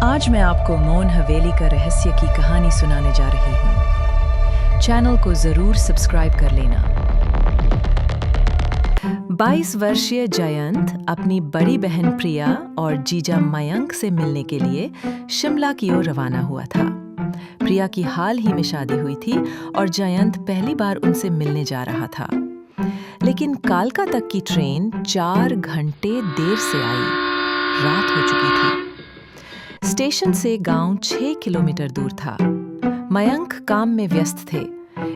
आज मैं आपको मौन हवेली का रहस्य की कहानी सुनाने जा रही हूँ। चैनल को जरूर सब्सक्राइब कर लेना। 22 वर्षीय जयंत अपनी बड़ी बहन प्रिया और जीजा मयंक से मिलने के लिए शिमला की ओर रवाना हुआ था। प्रिया की हाल ही में शादी हुई थी और जयंत पहली बार उनसे मिलने जा रहा था। लेकिन कालका तक की ट्रेन 4 घंटे देर से आई। रात हो चुकी थी। स्टेशन से गांव 6 किलोमीटर दूर था। मयंक काम में व्यस्त थे,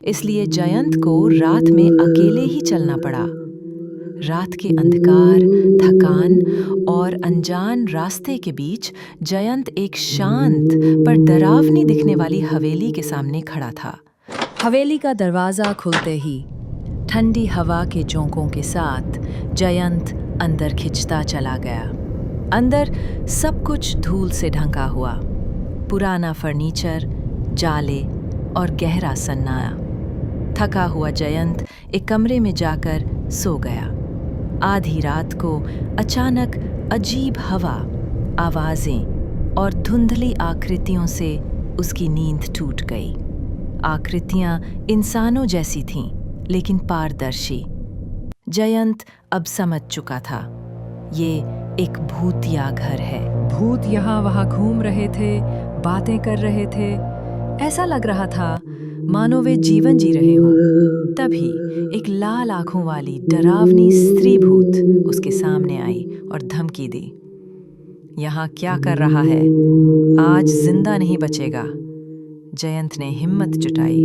इसलिए जयंत को रात में अकेले ही चलना पड़ा। रात के अंधकार, थकान और अनजान रास्ते के बीच जयंत एक शांत पर डरावनी दिखने वाली हवेली के सामने खड़ा था। हवेली का दरवाजा खुलते ही ठंडी हवा के झोंकों के साथ जयंत अंदर खिंचता चला गया। अंदर सब कुछ धूल से ढंका हुआ, पुराना फर्नीचर, जाले और गहरा सन्नाटा। थका हुआ जयंत एक कमरे में जाकर सो गया। आधी रात को अचानक अजीब हवा, आवाजें और धुंधली आकृतियों से उसकी नींद टूट गई। आकृतियां इंसानों जैसी थीं, लेकिन पारदर्शी। जयंत अब समझ चुका था, ये एक भूतिया घर है। भूत यहाँ वहाँ घूम रहे थे, बातें कर रहे थे। ऐसा लग रहा था मानो वे जीवन जी रहे हों। तभी एक लाल आंखों वाली डरावनी स्त्री भूत उसके सामने आई और धमकी दी। यहाँ क्या कर रहा है? आज जिंदा नहीं बचेगा। जयंत ने हिम्मत जुटाई।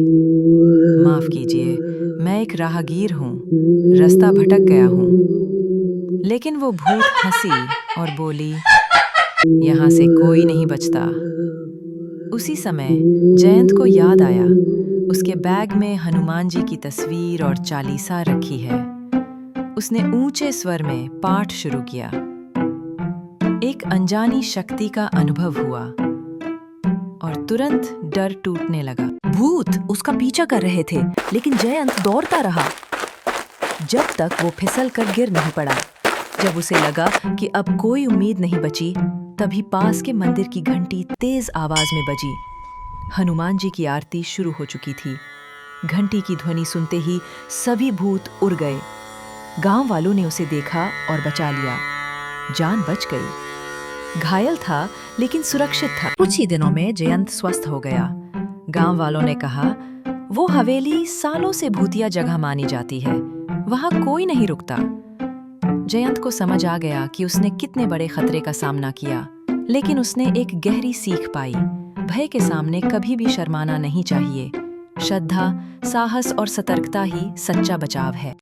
माफ कीजिए, मैं एक राहगीर हूँ, रास्ता भटक गया हूँ। लेकिन वो भूत हंसी और बोली, यहाँ से कोई नहीं बचता। उसी समय जयंत को याद आया, उसके बैग में हनुमान जी की तस्वीर और चालीसा रखी है। उसने ऊंचे स्वर में पाठ शुरू किया। एक अनजानी शक्ति का अनुभव हुआ और तुरंत डर टूटने लगा। भूत उसका पीछा कर रहे थे, लेकिन जयंत दौड़ता रहा जब तक वो फिसल कर गिर नहीं पड़ा। जब उसे लगा कि अब कोई उम्मीद नहीं बची, तभी पास के मंदिर की घंटी तेज आवाज में बजी। हनुमान जी की आरती शुरू हो चुकी थी। घंटी की ध्वनि सुनते ही सभी भूत उड़ गए। गांव वालों ने उसे देखा और बचा लिया। जान बच गई। घायल था लेकिन सुरक्षित था। कुछ ही दिनों में जयंत स्वस्थ हो गया। गांव वालों ने कहा, वो हवेली सालों से भूतिया जगह मानी जाती है, वहां कोई नहीं रुकता। जयंत को समझ आ गया कि उसने कितने बड़े खतरे का सामना किया, लेकिन उसने एक गहरी सीख पाई। भय के सामने कभी भी शर्माना नहीं चाहिए। श्रद्धा, साहस और सतर्कता ही सच्चा बचाव है।